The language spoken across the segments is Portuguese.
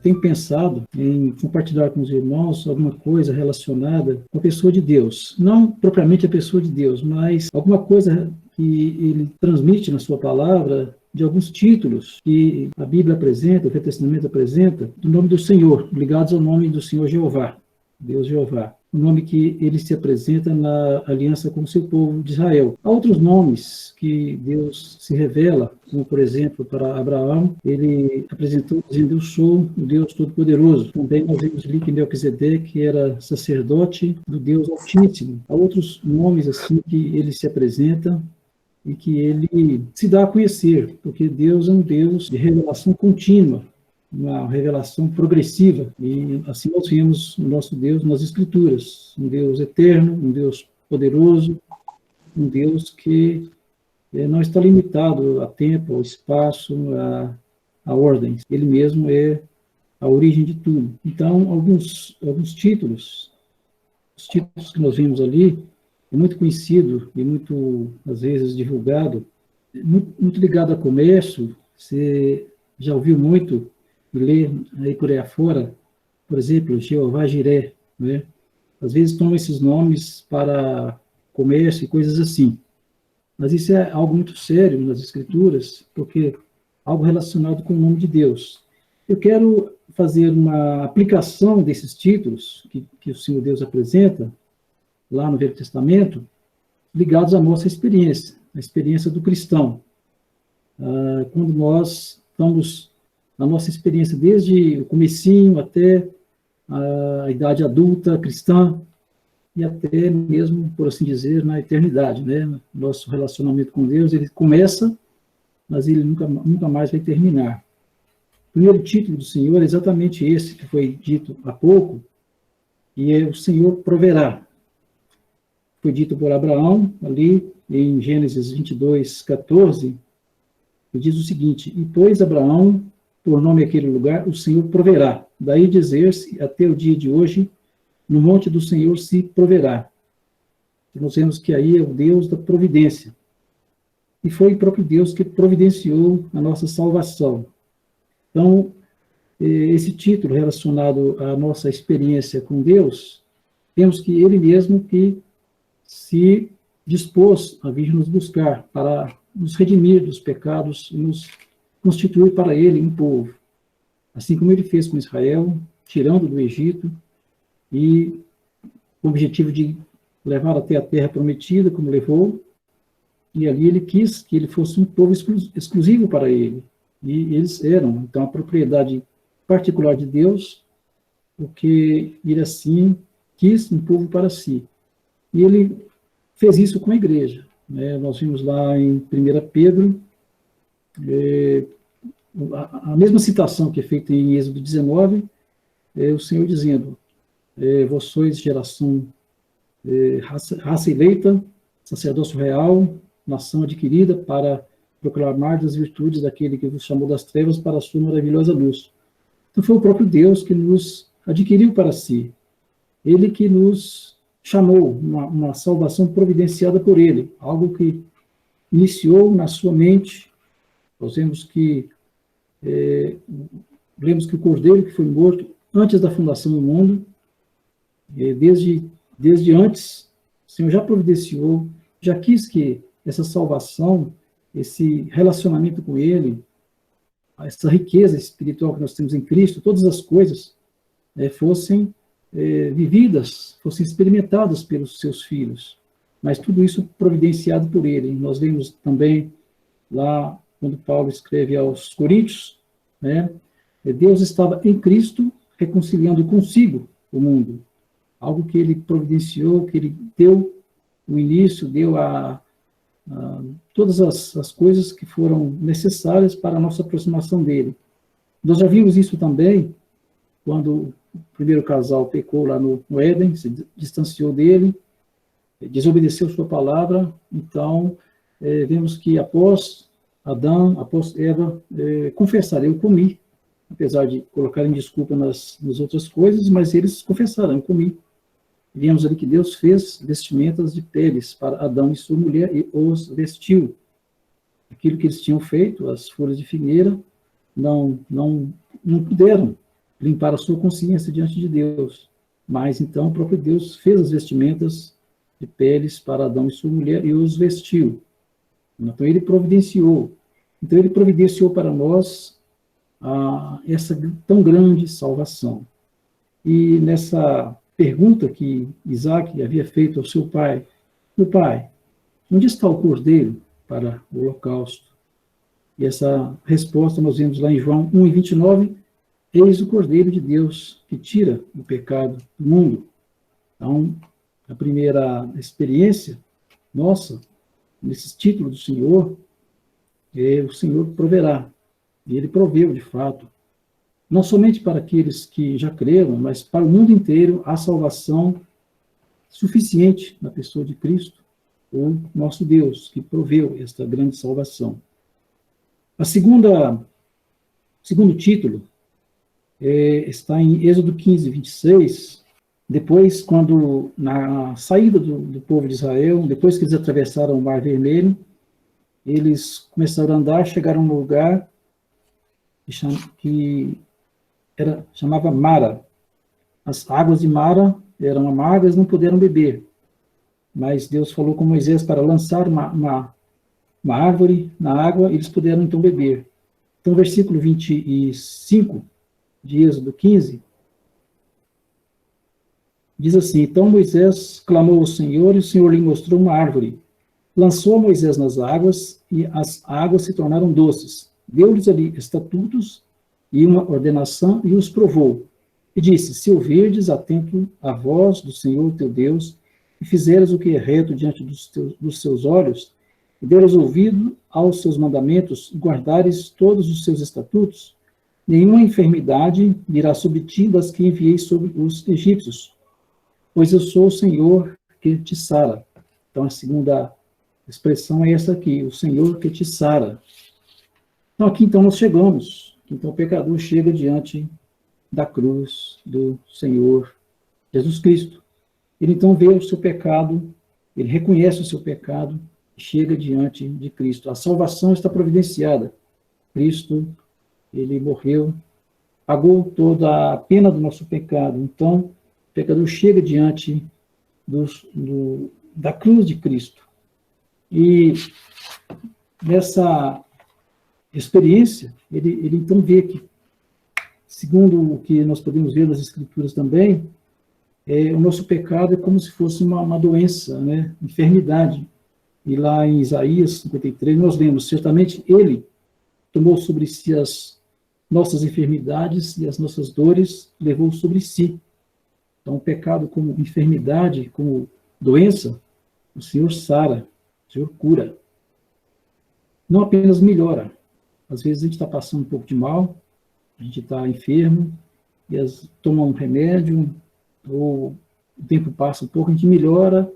tenho pensado em compartilhar com os irmãos alguma coisa relacionada com a pessoa de Deus. Não propriamente a pessoa de Deus, mas alguma coisa que ele transmite na sua palavra, de alguns títulos que a Bíblia apresenta, o Velho Testamento apresenta, do nome do Senhor, ligados ao nome do Senhor Jeová, Deus Jeová. O nome que ele se apresenta na aliança com o seu povo de Israel. Há outros nomes que Deus se revela, como, por exemplo, para Abraão, ele apresentou dizendo: eu sou o Deus Todo-Poderoso. Também nós vemos ali que Melquisedeque, que era sacerdote do Deus Altíssimo. Há outros nomes assim que ele se apresenta e que ele se dá a conhecer, porque Deus é um Deus de revelação contínua, uma revelação progressiva, e assim nós vemos o nosso Deus nas Escrituras, um Deus eterno, um Deus poderoso, um Deus que não está limitado a tempo, ao espaço, a ordens. Ele mesmo é a origem de tudo. Então, alguns títulos, os títulos que nós vimos ali, é muito conhecido e muito, às vezes, divulgado, muito ligado a comércio. Você já ouviu muito ler aí por aí afora, por exemplo, Jeová Jiré, né? Às vezes tomam esses nomes para comércio e coisas assim. Mas isso é algo muito sério nas Escrituras, porque é algo relacionado com o nome de Deus. Eu quero fazer uma aplicação desses títulos que o Senhor Deus apresenta lá no Velho Testamento, ligados à nossa experiência, a experiência do cristão. Quando nós estamos na nossa experiência desde o comecinho até a idade adulta cristã e até mesmo, por assim dizer, na eternidade, né? Nosso relacionamento com Deus, ele começa, mas ele nunca mais vai terminar. O primeiro título do Senhor é exatamente esse que foi dito há pouco, e é: o Senhor proverá. Foi dito por Abraão, ali em Gênesis 22, 14, ele diz o seguinte: e pôs Abraão por nome aquele lugar, o Senhor proverá. Daí dizer-se, até o dia de hoje, no monte do Senhor se proverá. Nós vemos que aí é o Deus da providência. E foi o próprio Deus que providenciou a nossa salvação. Então, esse título relacionado à nossa experiência com Deus, temos que ele mesmo que se dispôs a vir nos buscar para nos redimir dos pecados e nos constituir para ele um povo, assim como ele fez com Israel, tirando do Egito, e com o objetivo de levar até a terra prometida, como levou, e ali ele quis que ele fosse um povo exclusivo para ele, e eles eram, então, a propriedade particular de Deus, porque ele assim quis um povo para si. E ele fez isso com a igreja, né? Nós vimos lá em 1 Pedro, a mesma citação que é feita em Êxodo 19, o Senhor dizendo: vós sois geração, raça eleita, sacerdócio real, nação adquirida, para proclamar as virtudes daquele que vos chamou das trevas para a sua maravilhosa luz. Então foi o próprio Deus que nos adquiriu para si. Ele que nos chamou, uma salvação providenciada por ele, algo que iniciou na sua mente. Nós vemos que o Cordeiro que foi morto antes da fundação do mundo, desde antes, o Senhor já providenciou, já quis que essa salvação, esse relacionamento com ele, essa riqueza espiritual que nós temos em Cristo, todas as coisas fossem vividas, fossem experimentadas pelos seus filhos. Mas tudo isso providenciado por ele. Nós vemos também lá, quando Paulo escreve aos Coríntios, né, Deus estava em Cristo reconciliando consigo o mundo. Algo que ele providenciou, que ele deu o início, deu todas as coisas que foram necessárias para a nossa aproximação dele. Nós já vimos isso também quando o primeiro casal pecou lá no Éden, se distanciou dele, desobedeceu sua palavra. Então, vemos que após Adão, após Eva, confessaram: eu comi, apesar de colocarem desculpa nas outras coisas, mas eles confessaram: eu comi. Vemos ali que Deus fez vestimentas de peles para Adão e sua mulher e os vestiu. Aquilo que eles tinham feito, as folhas de figueira, não puderam limpar a sua consciência diante de Deus. Mas então o próprio Deus fez as vestimentas de peles para Adão e sua mulher e os vestiu. Então ele providenciou. Então ele providenciou para nós essa tão grande salvação. E nessa pergunta que Isaac havia feito ao seu pai, meu pai, onde está o cordeiro para o holocausto? E essa resposta nós vemos lá em João 1:29, eis o cordeiro de Deus que tira o pecado do mundo. Então, a primeira experiência nossa, nesses títulos do Senhor, o Senhor proverá. E ele proveu, de fato, não somente para aqueles que já creram, mas para o mundo inteiro, a salvação suficiente na pessoa de Cristo, o nosso Deus, que proveu esta grande salvação. Segundo título está em Êxodo 15:26. Depois, quando na saída do povo de Israel, depois que eles atravessaram o Mar Vermelho, eles começaram a andar, chegaram num lugar que chamava Mara. As águas de Mara eram amargas, não puderam beber. Mas Deus falou com Moisés para lançar uma árvore na água, e eles puderam então beber. Então, versículo 25 de Êxodo 15, diz assim, então Moisés clamou ao Senhor, e o Senhor lhe mostrou uma árvore. Lançou Moisés nas águas, e as águas se tornaram doces. Deu-lhes ali estatutos e uma ordenação, e os provou. E disse, se ouvirdes atento à voz do Senhor teu Deus, e fizeres o que é reto diante dos seus olhos, e deres ouvido aos seus mandamentos, e guardares todos os seus estatutos, nenhuma enfermidade virá sobre ti das que enviei sobre os egípcios, pois eu sou o Senhor que te sara. Então, a segunda expressão é essa aqui, o Senhor que te sara. Então, aqui então nós chegamos. Então, o pecador chega diante da cruz do Senhor Jesus Cristo. Ele então vê o seu pecado, ele reconhece o seu pecado, e chega diante de Cristo. A salvação está providenciada. Cristo, ele morreu, pagou toda a pena do nosso pecado. Então, o pecador chega diante da cruz de Cristo. E nessa experiência, ele então vê que, segundo o que nós podemos ver nas Escrituras também, o nosso pecado é como se fosse uma doença, né? Enfermidade. E lá em Isaías 53, nós vemos, certamente ele tomou sobre si as nossas enfermidades e as nossas dores levou sobre si. Então, o pecado como enfermidade, como doença, o Senhor sara, o Senhor cura. Não apenas melhora. Às vezes a gente está passando um pouco de mal, a gente está enfermo, e toma um remédio, ou o tempo passa um pouco, a gente melhora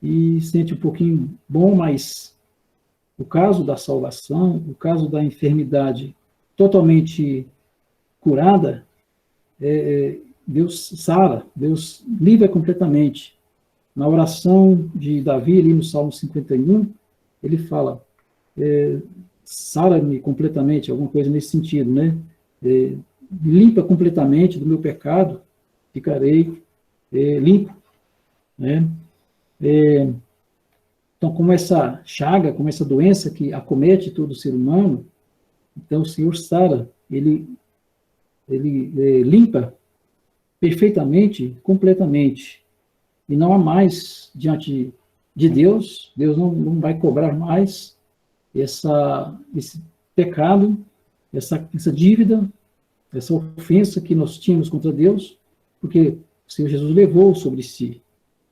e sente um pouquinho bom, mas o caso da salvação, o caso da enfermidade totalmente curada, Deus sara, Deus livra completamente. Na oração de Davi, ali no Salmo 51, ele fala, sara-me completamente, alguma coisa nesse sentido, né? Limpa completamente do meu pecado, ficarei limpo, né? Então, como essa chaga, como essa doença que acomete todo ser humano, então o Senhor sara, ele limpa perfeitamente, completamente, e não há mais diante de Deus, Deus não vai cobrar mais esse pecado, essa dívida, essa ofensa que nós tínhamos contra Deus, porque o Senhor Jesus levou sobre si.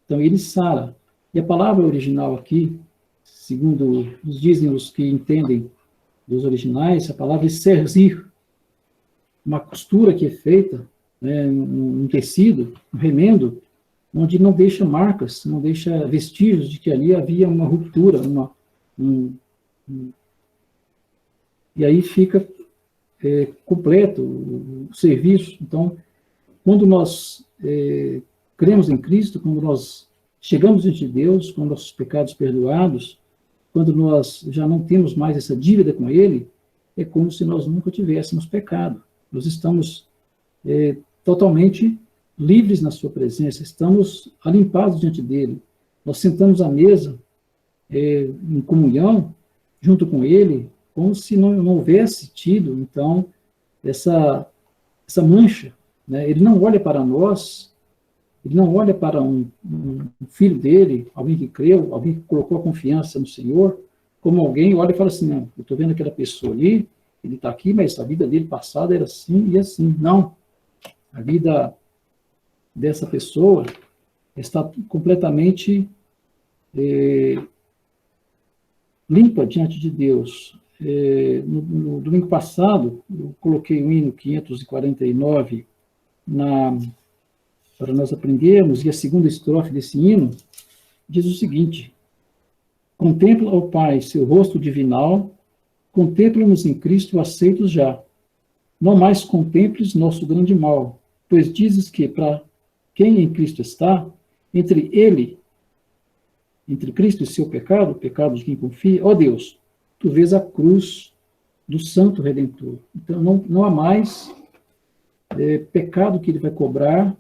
Então, ele sara. E a palavra original aqui, segundo nos dizem os que entendem dos originais, a palavra é serzir, uma costura que é feita, né, um tecido, um remendo, onde não deixa marcas, não deixa vestígios de que ali havia uma ruptura, e aí fica completo o serviço. Então, quando nós cremos em Cristo, quando nós chegamos diante de Deus, com nossos pecados perdoados, quando nós já não temos mais essa dívida com Ele, é como se nós nunca tivéssemos pecado. Nós estamos totalmente livres na sua presença, estamos alimpados diante dele. Nós sentamos à mesa, em comunhão, junto com ele, como se não houvesse tido, então, essa mancha. Né? Ele não olha para nós, ele não olha para um filho dele, alguém que creu, alguém que colocou a confiança no Senhor, como alguém olha e fala assim, não, eu estou vendo aquela pessoa ali, ele está aqui, mas a vida dele passada era assim e assim. Não. A vida dessa pessoa está completamente limpa diante de Deus. No domingo passado, eu coloquei o hino 549 para nós aprendermos, e a segunda estrofe desse hino diz o seguinte: contempla, ó Pai, seu rosto divinal, contempla-nos em Cristo aceitos já. Não mais contemples nosso grande mal, pois dizes que, para quem em Cristo está, entre Cristo e seu pecado, o pecado de quem confia, ó Deus, tu vês a cruz do Santo Redentor. Então, não há mais pecado que ele vai cobrar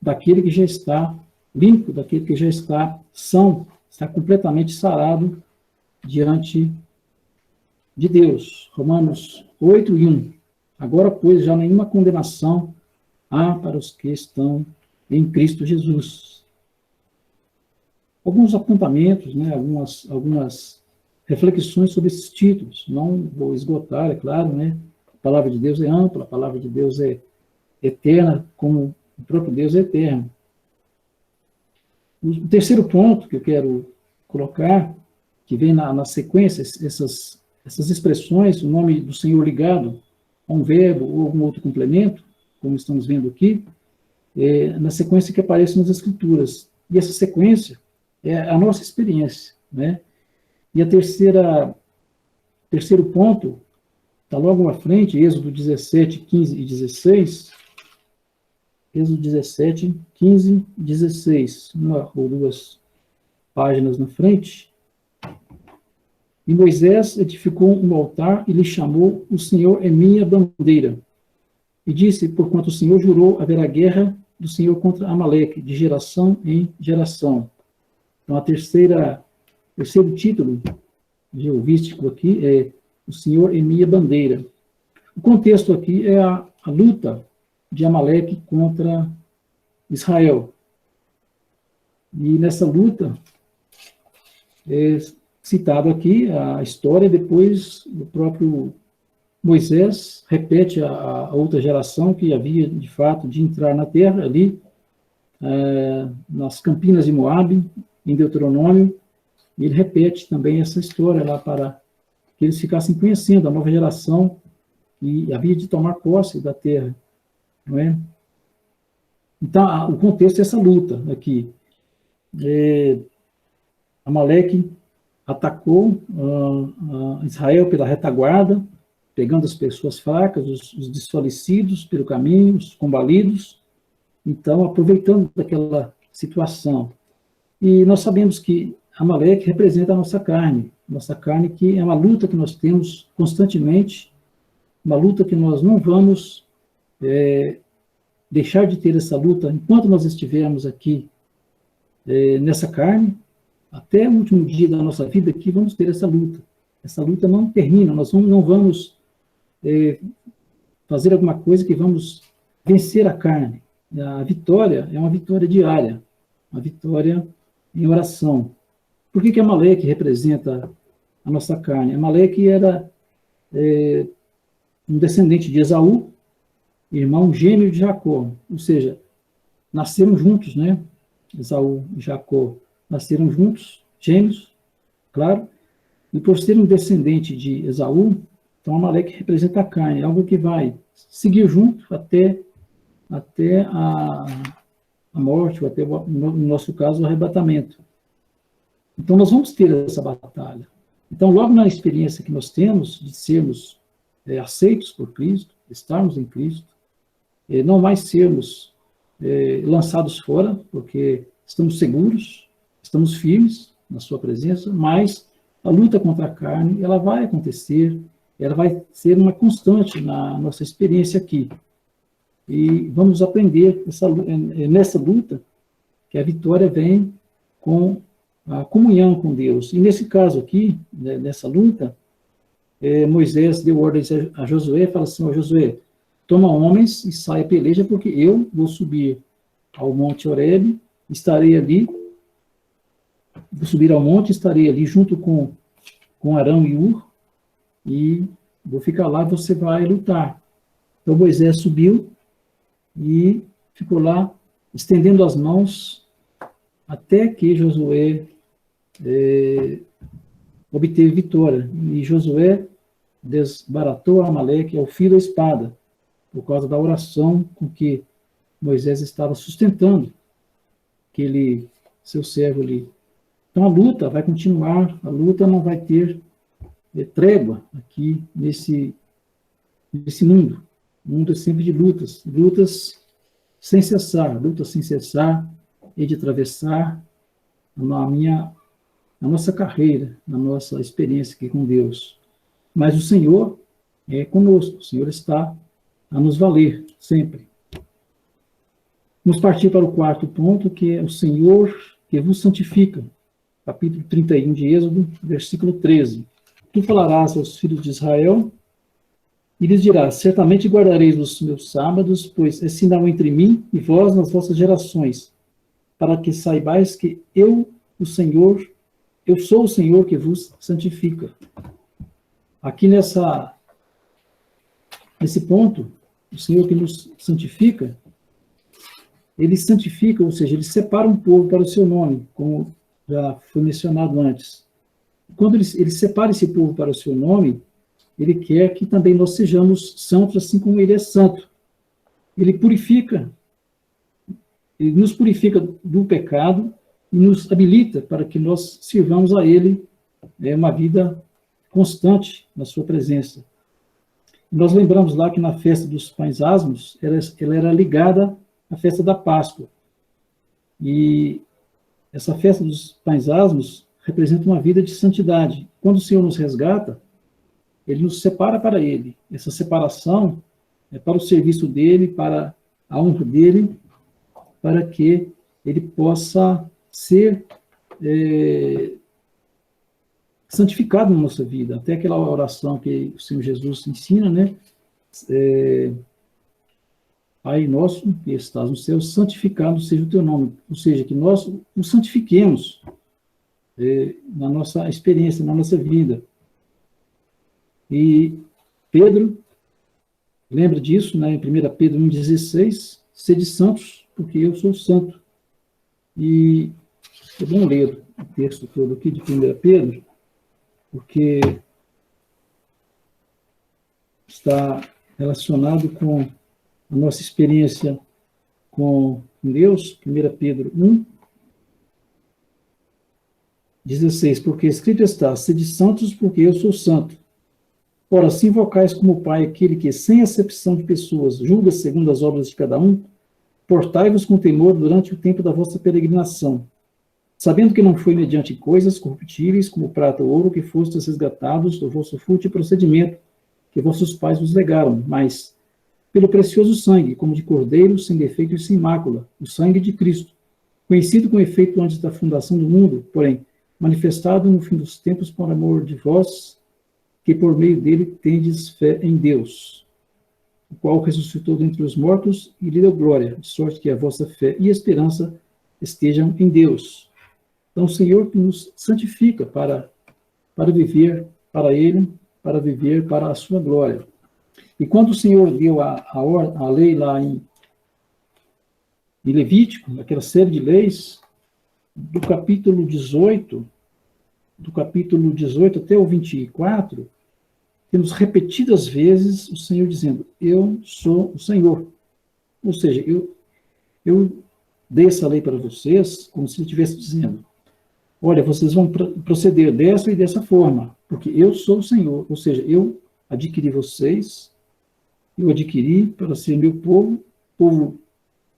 daquele que já está limpo, daquele que já está são, está completamente sarado diante de Deus. Romanos 8:1. Agora, pois, já nenhuma condenação há para os que estão em Cristo Jesus. Alguns apontamentos, né, algumas reflexões sobre esses títulos. Não vou esgotar, é claro, né? A palavra de Deus é ampla, a palavra de Deus é eterna, como o próprio Deus é eterno. O terceiro ponto que eu quero colocar, que vem na sequência, essas expressões, o nome do Senhor ligado a um verbo ou algum outro complemento, como estamos vendo aqui, na sequência que aparece nas Escrituras. E essa sequência é a nossa experiência, né? E terceiro ponto, está logo à frente, Êxodo 17, 15 e 16. Êxodo 17, 15 e 16. Uma ou duas páginas na frente. E Moisés edificou um altar e lhe chamou: o Senhor é minha bandeira. E disse: porquanto o Senhor jurou, haverá guerra do Senhor contra Amaleque, de geração em geração. Então, terceiro título geovístico aqui é: o Senhor é minha bandeira. O contexto aqui é a luta de Amaleque contra Israel. E nessa luta, é citado aqui a história, depois o próprio Moisés repete a outra geração que havia, de fato, de entrar na terra, ali, nas campinas de Moabe, em Deuteronômio, e ele repete também essa história lá para que eles ficassem conhecendo a nova geração que havia de tomar posse da terra, não é? Então, o contexto é essa luta aqui. Amaleque atacou Israel pela retaguarda, pegando as pessoas fracas, os desfalecidos pelo caminho, os combalidos, então, aproveitando daquela situação. E nós sabemos que Amaleque representa a nossa carne que é uma luta que nós temos constantemente, uma luta que nós não vamos deixar de ter essa luta enquanto nós estivermos aqui nessa carne, até o último dia da nossa vida aqui vamos ter essa luta. Essa luta não termina, nós não vamos fazer alguma coisa que vamos vencer a carne. A vitória é uma vitória diária, uma vitória em oração. Por que Amaleque representa a nossa carne? Amaleque era um descendente de Esaú, irmão gêmeo de Jacó, ou seja, nasceram juntos, né? Esaú e Jacó nasceram juntos, gêmeos, claro, e por ser um descendente de Esaú, então Amaleque representa a carne, algo que vai seguir junto até a morte, ou até, no nosso caso, o arrebatamento. Então, nós vamos ter essa batalha. Então, logo na experiência que nós temos de sermos aceitos por Cristo, estarmos em Cristo, não mais sermos lançados fora, porque estamos seguros, estamos firmes na sua presença, mas a luta contra a carne, ela vai acontecer, ela vai ser uma constante na nossa experiência aqui. E vamos aprender nessa luta que a vitória vem com a comunhão com Deus. E nesse caso aqui, né, nessa luta, Moisés deu ordens a Josué, fala assim: ó, Josué, toma homens e sai a peleja, porque eu vou subir ao monte Horebe, estarei ali, vou subir ao monte, estarei ali junto com Arão e Ur, e vou ficar lá, você vai lutar. Então Moisés subiu e ficou lá, estendendo as mãos, até que Josué obteve vitória. E Josué desbaratou Amaleque ao fio da espada, por causa da oração com que Moisés estava sustentando seu servo ali. Então a luta vai continuar, a luta não vai ter trégua aqui nesse mundo. O mundo é sempre de lutas, lutas sem cessar, e de atravessar a nossa carreira, a nossa experiência aqui com Deus. Mas o Senhor é conosco, o Senhor está a nos valer sempre. Vamos partir para o quarto ponto, que é o Senhor que vos santifica. Capítulo 31 de Êxodo, versículo 13. Tu falarás aos filhos de Israel, e lhes dirás: certamente guardareis os meus sábados, pois é sinal entre mim e vós nas vossas gerações, para que saibais que eu sou o Senhor que vos santifica. Aqui nesse ponto, o Senhor que nos santifica, ele santifica, ou seja, ele separa um povo para o seu nome, como já foi mencionado antes. Quando ele separa esse povo para o seu nome, ele quer que também nós sejamos santos, assim como ele é santo. Ele nos purifica do pecado e nos habilita para que nós sirvamos a ele uma vida constante na sua presença. Nós lembramos lá que na festa dos pães asmos, ela era ligada à festa da Páscoa. E essa festa dos pães asmos representa uma vida de santidade. Quando o Senhor nos resgata, ele nos separa para ele. Essa separação é para o serviço dele, para a honra dele, para que ele possa ser santificado na nossa vida. Até aquela oração que o Senhor Jesus ensina, né? Pai nosso que estás no céu, santificado seja o teu nome. Ou seja, que nós o santifiquemos na nossa experiência, na nossa vida. E Pedro, lembra disso, né, em 1 Pedro 1,16, sede santos, porque eu sou santo. E é bom ler o texto todo aqui de 1 Pedro, porque está relacionado com a nossa experiência com Deus. 1 Pedro 1,16, porque escrito está: sede santos, porque eu sou santo. Ora, se invocais como Pai aquele que, sem acepção de pessoas, julga segundo as obras de cada um, portai-vos com temor durante o tempo da vossa peregrinação, sabendo que não foi mediante coisas corruptíveis, como prata ou ouro, que fostes resgatados do vosso fútil procedimento, que vossos pais vos legaram, mas pelo precioso sangue, como de cordeiro, sem defeito e sem mácula, o sangue de Cristo, conhecido com efeito antes da fundação do mundo, porém, manifestado no fim dos tempos por amor de vós, que por meio dele tendes fé em Deus, o qual ressuscitou dentre os mortos e lhe deu glória, de sorte que a vossa fé e esperança estejam em Deus. Então, o Senhor nos santifica para viver para ele, para viver para a sua glória. E quando o Senhor deu a lei lá em Levítico, aquela série de leis, do capítulo 18 até o 24, temos repetidas vezes o Senhor dizendo: eu sou o Senhor. Ou seja, eu dei essa lei para vocês, como se ele estivesse dizendo: olha, vocês vão proceder dessa e dessa forma, porque eu sou o Senhor. Ou seja, eu adquiri vocês, eu adquiri para ser meu povo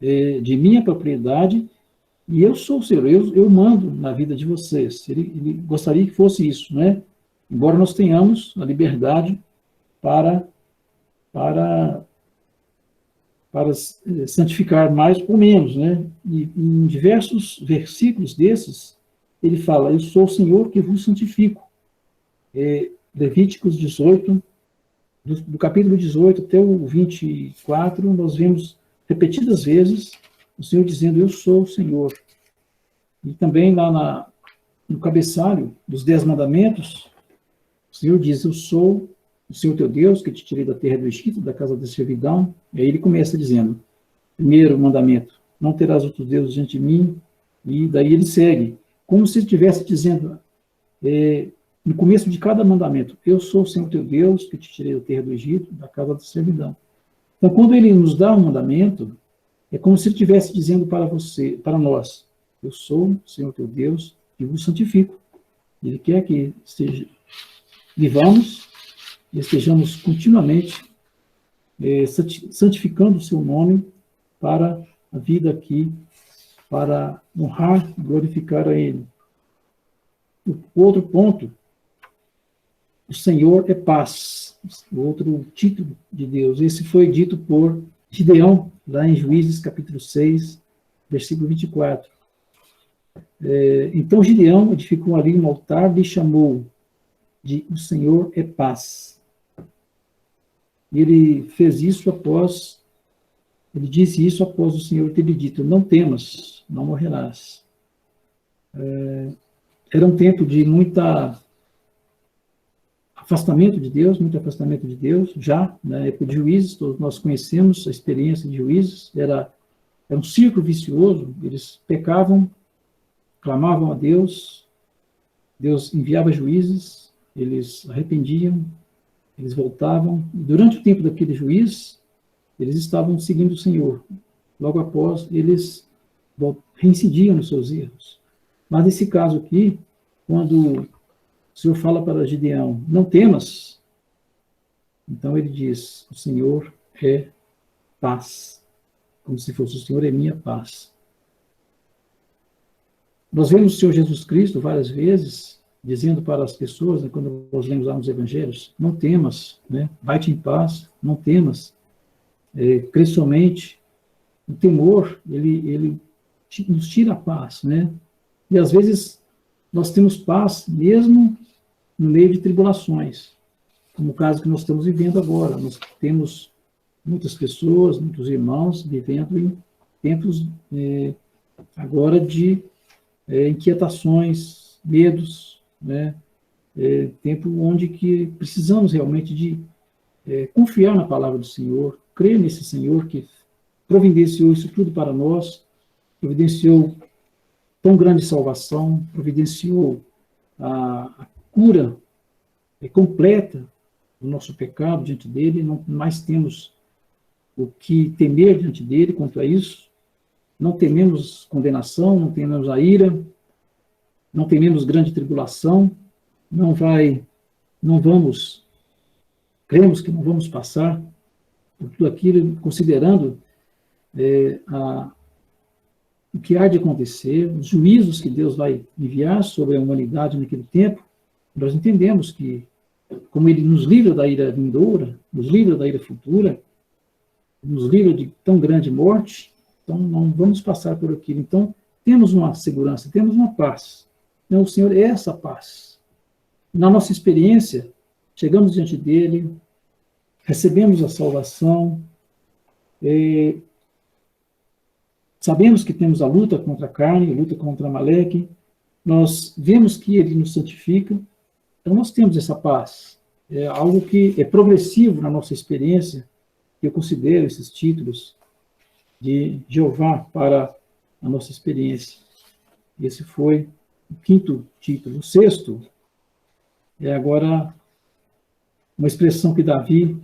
de minha propriedade, e eu sou o Senhor, eu mando na vida de vocês. Ele gostaria que fosse isso, né? Embora nós tenhamos a liberdade para para santificar mais ou menos, né? E em diversos versículos desses, ele fala, eu sou o Senhor que vos santifico. Levíticos 18, do capítulo 18 até o 24, nós vemos repetidas vezes o Senhor dizendo, eu sou o Senhor. E também lá no cabeçalho dos 10 mandamentos, o Senhor diz, eu sou o Senhor teu Deus, que te tirei da terra do Egito, da casa da servidão. E aí ele começa dizendo, primeiro mandamento, não terás outros deuses diante de mim. E daí ele segue, como se estivesse dizendo, no começo de cada mandamento, eu sou o Senhor teu Deus, que te tirei da terra do Egito, da casa da servidão. Então, quando ele nos dá um mandamento, é como se ele estivesse dizendo para nós, eu sou o Senhor teu Deus, que vos santifico. Ele quer que vivamos e estejamos continuamente santificando o seu nome para a vida aqui, para honrar e glorificar a Ele. O outro ponto, o Senhor é paz, o outro título de Deus. Esse foi dito por Gideão, lá em Juízes, capítulo 6, versículo 24. Então Gideão edificou ali um altar e chamou de o Senhor é paz. E ele fez isso ele disse isso após o Senhor ter lhe dito, não temas, não morrerás. Era um tempo de muito afastamento de Deus, já na época de Juízes, todos nós conhecemos a experiência de Juízes, era um círculo vicioso, eles pecavam, clamavam a Deus, Deus enviava juízes, eles arrependiam, eles voltavam, e durante o tempo daquele juiz, eles estavam seguindo o Senhor. Logo após, eles reincidiam nos seus erros. Mas nesse caso aqui, quando o Senhor fala para Gideão, não temas, então ele diz, o Senhor é paz, como se fosse o Senhor é minha paz. Nós vemos o Senhor Jesus Cristo várias vezes, dizendo para as pessoas, né, quando nós lemos lá nos evangelhos, não temas, né, vai-te em paz, não temas, crê somente. O temor, ele nos tira a paz, né? E às vezes nós temos paz mesmo no meio de tribulações, como o caso que nós estamos vivendo agora. Nós temos muitas pessoas, muitos irmãos vivendo em tempos agora de inquietações, medos, né? Tempo onde que precisamos realmente de confiar na palavra do Senhor, crer nesse Senhor que providenciou isso tudo para nós, providenciou tão grande salvação, providenciou a cura completa do nosso pecado diante dele, não mais temos o que temer diante dele quanto a isso, não tememos condenação, não tememos a ira, não tememos grande tribulação, cremos que não vamos passar por tudo aquilo, considerando o que há de acontecer, os juízos que Deus vai enviar sobre a humanidade naquele tempo. Nós entendemos que, como Ele nos livra da ira vindoura, nos livra da ira futura, nos livra de tão grande morte, então não vamos passar por aquilo. Então, temos uma segurança, temos uma paz. Então, o Senhor é essa paz. Na nossa experiência, chegamos diante dEle, recebemos a salvação, sabemos que temos a luta contra a carne, a luta contra Amaleque, nós vemos que Ele nos santifica, então nós temos essa paz. É algo que é progressivo na nossa experiência, que eu considero esses títulos de Jeová para a nossa experiência. Esse foi o quinto título. O sexto é agora uma expressão que Davi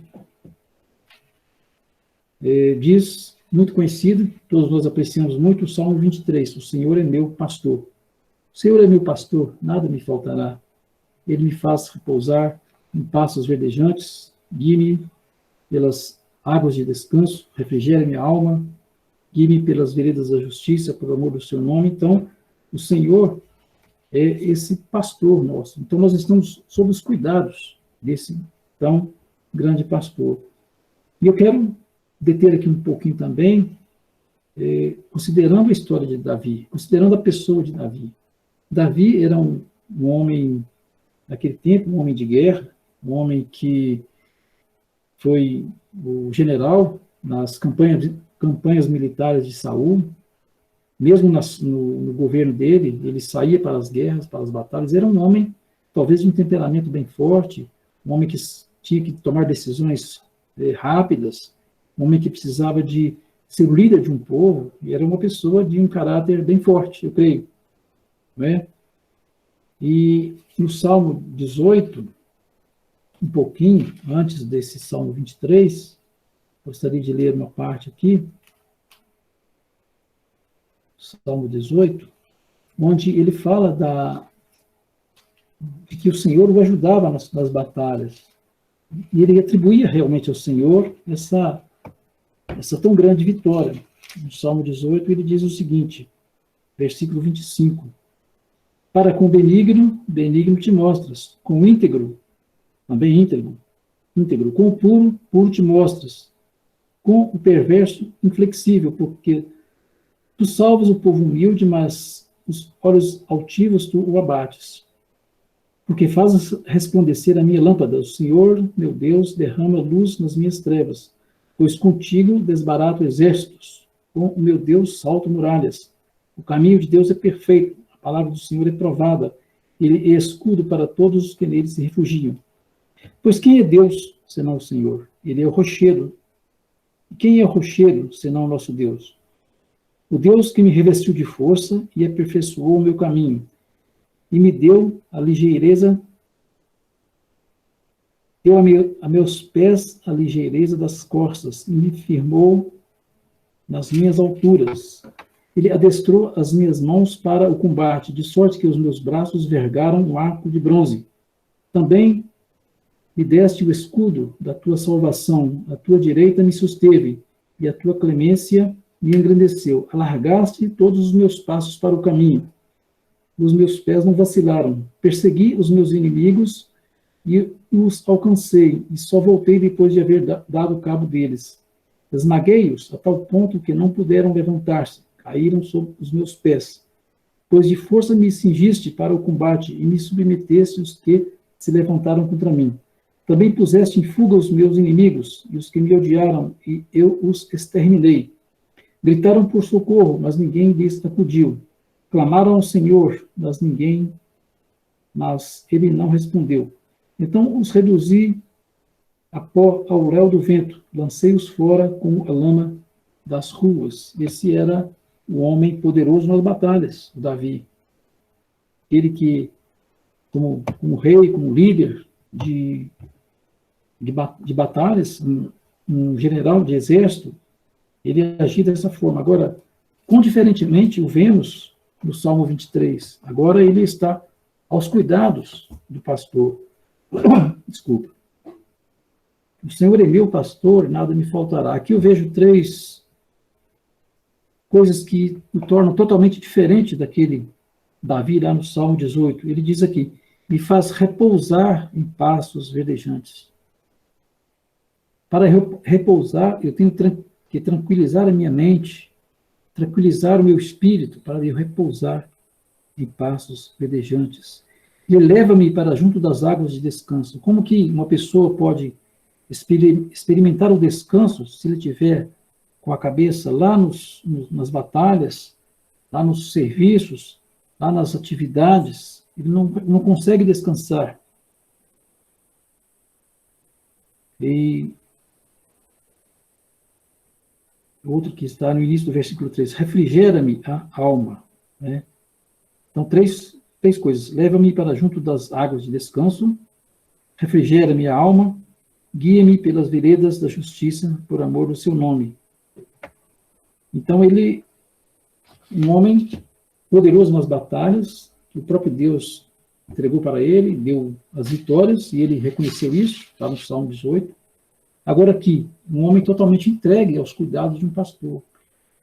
diz, muito conhecido, todos nós apreciamos muito, o Salmo 23, o Senhor é meu pastor. O Senhor é meu pastor, nada me faltará. Ele me faz repousar em pastos verdejantes, guie-me pelas águas de descanso, refrigere minha alma, guie-me pelas veredas da justiça, por amor do seu nome. Então, o Senhor é esse pastor nosso. Então, nós estamos sob os cuidados desse tão grande pastor. E eu quero deter aqui um pouquinho também, considerando a história de Davi, considerando a pessoa de Davi. Davi era um homem, naquele tempo, um homem de guerra, um homem que foi o general nas campanhas militares de Saul. Mesmo no governo dele, ele saía para as guerras, para as batalhas. Era um homem, talvez, de um temperamento bem forte, um homem que tinha que tomar decisões rápidas, um homem que precisava de ser o líder de um povo, e era uma pessoa de um caráter bem forte, eu creio. Não é? E no Salmo 18, um pouquinho antes desse Salmo 23, gostaria de ler uma parte aqui, Salmo 18, onde ele fala de que o Senhor o ajudava nas batalhas. E ele atribuía realmente ao Senhor essa tão grande vitória. No Salmo 18, ele diz o seguinte, versículo 25. Para com o benigno, benigno te mostras. Com o íntegro, também íntegro. Com o puro, puro te mostras. Com o perverso, inflexível, porque tu salvas o povo humilde, mas os olhos altivos tu o abates. Porque fazes resplandecer a minha lâmpada. O Senhor, meu Deus, derrama luz nas minhas trevas. Pois contigo desbarato exércitos. Com o meu Deus salto muralhas. O caminho de Deus é perfeito. A palavra do Senhor é provada. Ele é escudo para todos os que nele se refugiam. Pois quem é Deus, senão o Senhor? Ele é o rochedo. E quem é o rochedo, senão o nosso Deus? O Deus que me revestiu de força e aperfeiçoou o meu caminho, e me deu a ligeireza, deu a meus pés a ligeireza das costas, e me firmou nas minhas alturas. Ele adestrou as minhas mãos para o combate, de sorte que os meus braços vergaram um arco de bronze. Também me deste o escudo da tua salvação, a tua direita me susteve, e a tua clemência me engrandeceu. Alargaste todos os meus passos para o caminho. Os meus pés não vacilaram. Persegui os meus inimigos e os alcancei, e só voltei depois de haver dado cabo deles. Esmaguei-os a tal ponto que não puderam levantar-se, caíram sob os meus pés. Pois de força me cingiste para o combate, e me submeteste os que se levantaram contra mim. Também puseste em fuga os meus inimigos, e os que me odiaram, e eu os exterminei. Gritaram por socorro, mas ninguém lhes acudiu. Clamaram ao Senhor, mas ele não respondeu. Então os reduzi a pó ao léu do vento, lancei-os fora com a lama das ruas. Esse era o homem poderoso nas batalhas, o Davi. Ele que, como rei, como líder de batalhas, um general de exército, ele agia dessa forma. Agora, quão diferentemente o vemos no Salmo 23. Agora ele está aos cuidados do pastor. Desculpa. O Senhor é meu pastor, nada me faltará. Aqui eu vejo 3 coisas que o tornam totalmente diferente daquele Davi lá no Salmo 18. Ele diz aqui, me faz repousar em pastos verdejantes. Para repousar, eu tenho que tranquilizar a minha mente, tranquilizar o meu espírito, para eu repousar em pastos verdejantes. E leva-me para junto das águas de descanso. Como que uma pessoa pode experimentar o descanso se ele estiver com a cabeça lá nas batalhas, lá nos serviços, lá nas atividades? Ele não consegue descansar. E outro que está no início do versículo 3, refrigera-me a alma. Né? Então, três coisas. Leva-me para junto das águas de descanso, refrigera-me a alma, guia-me pelas veredas da justiça, por amor do seu nome. Então, um homem poderoso nas batalhas, que o próprio Deus entregou para ele, deu as vitórias, e ele reconheceu isso, está no Salmo 18. Agora aqui, um homem totalmente entregue aos cuidados de um pastor.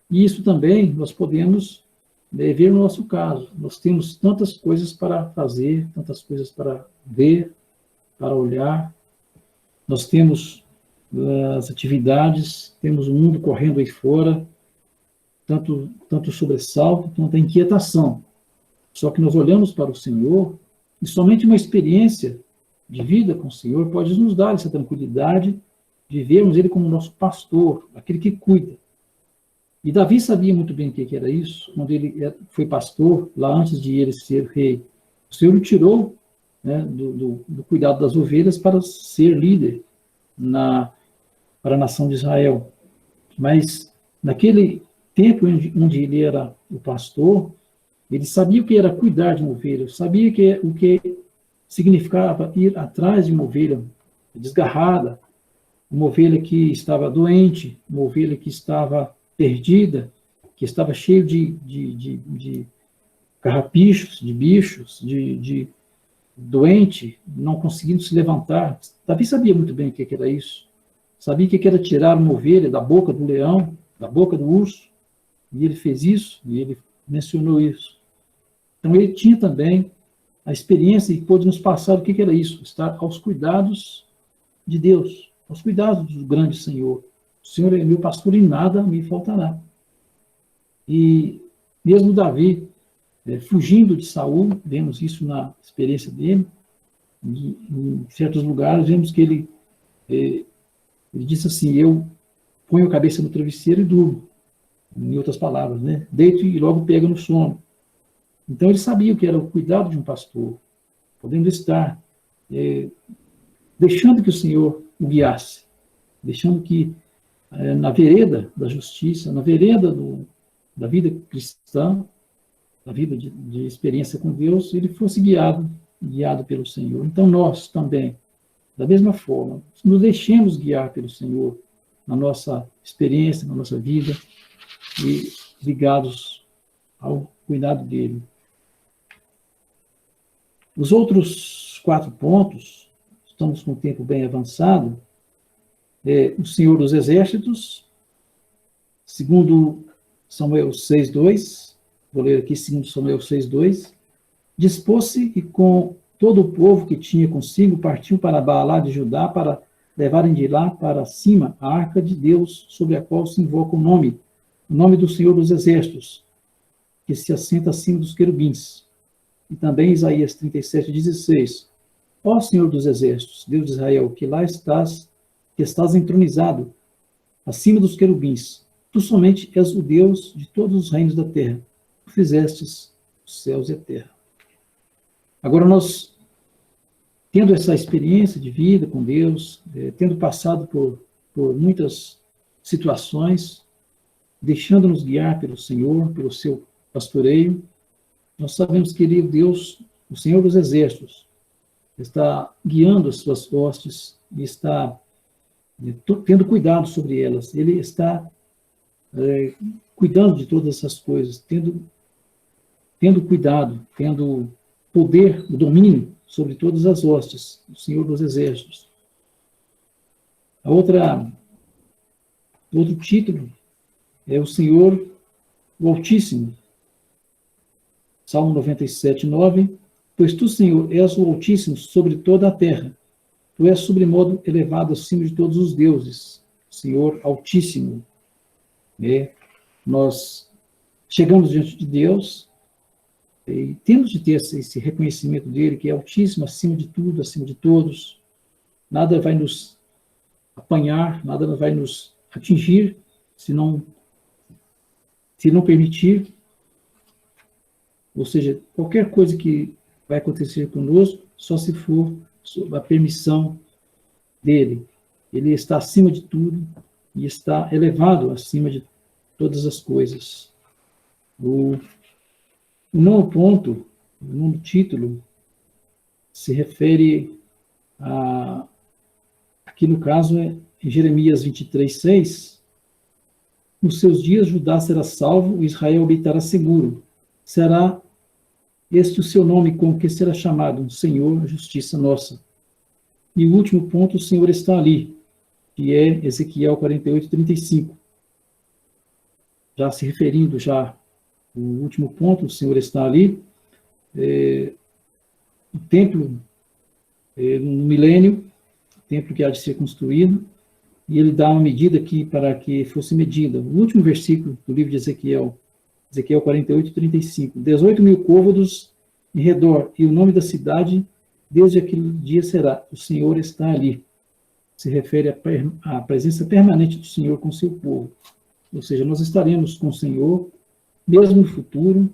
E isso também nós podemos ver no nosso caso. Nós temos tantas coisas para fazer, tantas coisas para ver, para olhar. Nós temos as atividades, temos o mundo correndo aí fora, tanto sobressalto, quanto a inquietação. Só que nós olhamos para o Senhor e somente uma experiência de vida com o Senhor pode nos dar essa tranquilidade de vermos Ele como nosso pastor, aquele que cuida. E Davi sabia muito bem o que era isso, quando ele foi pastor, lá antes de ele ser rei. O Senhor o tirou, né, do cuidado das ovelhas para ser líder para a nação de Israel. Mas naquele tempo onde ele era o pastor, ele sabia o que era cuidar de uma ovelha, sabia o que significava ir atrás de uma ovelha desgarrada, uma ovelha que estava doente, uma ovelha que estava perdida, que estava cheio de carrapichos, de bichos, de doente, não conseguindo se levantar. Davi sabia muito bem o que era isso. Sabia que era tirar uma ovelha da boca do leão, da boca do urso, e ele fez isso, e ele mencionou isso. Então ele tinha também a experiência e pôde nos passar o que era isso, estar aos cuidados de Deus, aos cuidados do grande Senhor. O Senhor é meu pastor e nada me faltará. E mesmo Davi, fugindo de Saul, vemos isso na experiência dele, em certos lugares, vemos que ele disse assim, eu ponho a cabeça no travesseiro e durmo, em outras palavras, né? Deito e logo pego no sono. Então ele sabia o que era o cuidado de um pastor, podendo estar deixando que o Senhor o guiasse, deixando que na vereda da justiça, na vereda da vida cristã, da vida de experiência com Deus, ele fosse guiado pelo Senhor. Então nós também, da mesma forma, nos deixemos guiar pelo Senhor na nossa experiência, na nossa vida, e ligados ao cuidado dele. Os outros 4 pontos, estamos com o tempo bem avançado, o Senhor dos Exércitos, segundo Samuel 6:2, vou ler aqui segundo Samuel 6:2, dispôs-se e com todo o povo que tinha consigo partiu para Baalá de Judá para levarem de lá para cima a arca de Deus, sobre a qual se invoca o nome do Senhor dos Exércitos, que se assenta acima dos querubins. E também Isaías 37:16, ó Senhor dos Exércitos, Deus de Israel, que lá estás entronizado, acima dos querubins, tu somente és o Deus de todos os reinos da terra, tu fizestes os céus e a terra. Agora nós, tendo essa experiência de vida com Deus, tendo passado por muitas situações, deixando-nos guiar pelo Senhor, pelo seu pastoreio, nós sabemos que Ele é o Deus, o Senhor dos Exércitos, está guiando as suas hostes e está tendo cuidado sobre elas. Ele está cuidando de todas essas coisas, tendo cuidado, tendo poder, o domínio sobre todas as hostes, o Senhor dos Exércitos. Outro título é o Senhor, o Altíssimo. Salmo 97:9, pois tu, Senhor, és o Altíssimo sobre toda a terra. Tu és sobremodo elevado acima de todos os deuses, Senhor Altíssimo. Nós chegamos diante de Deus e temos de ter esse reconhecimento dele, que é Altíssimo acima de tudo, acima de todos. Nada vai nos apanhar, nada vai nos atingir, se não permitir. Ou seja, qualquer coisa que vai acontecer conosco, só se for sob a permissão dele. Ele está acima de tudo e está elevado acima de todas as coisas. O nono ponto, o nono título, se refere aqui no caso é em Jeremias 23:6, nos seus dias Judá será salvo, Israel habitará seguro. Será este o seu nome com que será chamado Senhor, justiça nossa. E o último ponto, o Senhor está ali, que é Ezequiel 48:35. Já se referindo o último ponto, o Senhor está ali, o templo no milênio, o templo que há de ser construído, e ele dá uma medida aqui para que fosse medida. O último versículo do livro de Ezequiel, Ezequiel 48, 35. 18.000 côvados em redor, e o nome da cidade, desde aquele dia será, o Senhor está ali. Se refere à presença permanente do Senhor com seu povo. Ou seja, nós estaremos com o Senhor, mesmo no futuro.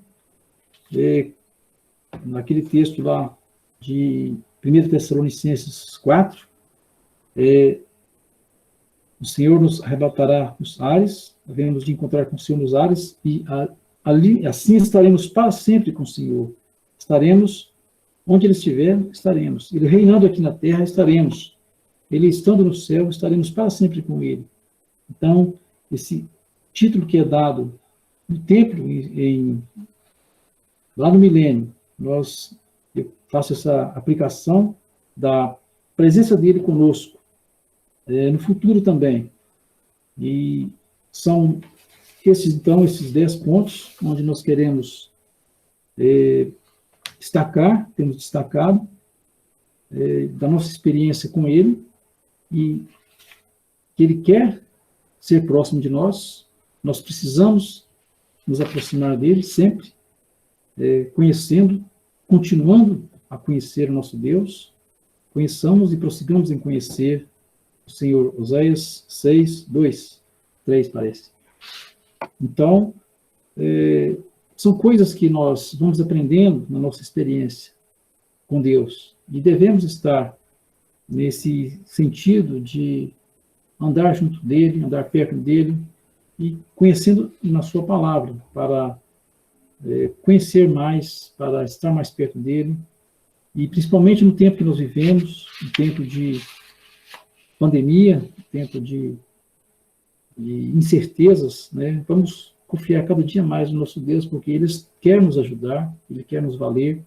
Naquele texto lá de 1 Tessalonicenses 4, o Senhor nos arrebatará nos ares, havemos de encontrar com o Senhor nos ares, e ali, assim estaremos para sempre com o Senhor. Estaremos onde Ele estiver, estaremos. Ele reinando aqui na terra, estaremos. Ele estando no céu, estaremos para sempre com Ele. Então, esse título que é dado no templo, lá no milênio, eu faço essa aplicação da presença dele conosco, no futuro também. E são esses 10 pontos onde nós queremos destacar, temos destacado, da nossa experiência com ele, e que ele quer ser próximo de nós. Nós precisamos nos aproximar dele sempre, conhecendo, continuando a conhecer o nosso Deus. Conheçamos e prossigamos em conhecer o Senhor. Oséias 6, 2, 3 parece. Então, são coisas que nós vamos aprendendo na nossa experiência com Deus, e devemos estar nesse sentido de andar junto dele, andar perto dele, e conhecendo na sua palavra, para conhecer mais, para estar mais perto dele, e principalmente no tempo que nós vivemos, no tempo de pandemia, no tempo de incertezas, né? Vamos confiar cada dia mais no nosso Deus, porque Ele quer nos ajudar, Ele quer nos valer,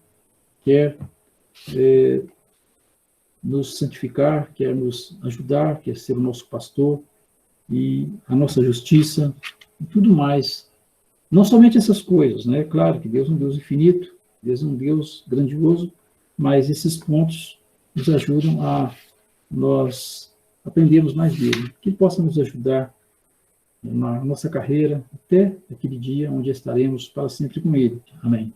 quer nos santificar, quer nos ajudar, quer ser o nosso pastor, e a nossa justiça, e tudo mais. Não somente essas coisas, né? Claro que Deus é um Deus infinito, Deus é um Deus grandioso, mas esses pontos nos ajudam a nós aprendermos mais dele, que possa nos ajudar na nossa carreira, até aquele dia onde estaremos para sempre com ele. Amém.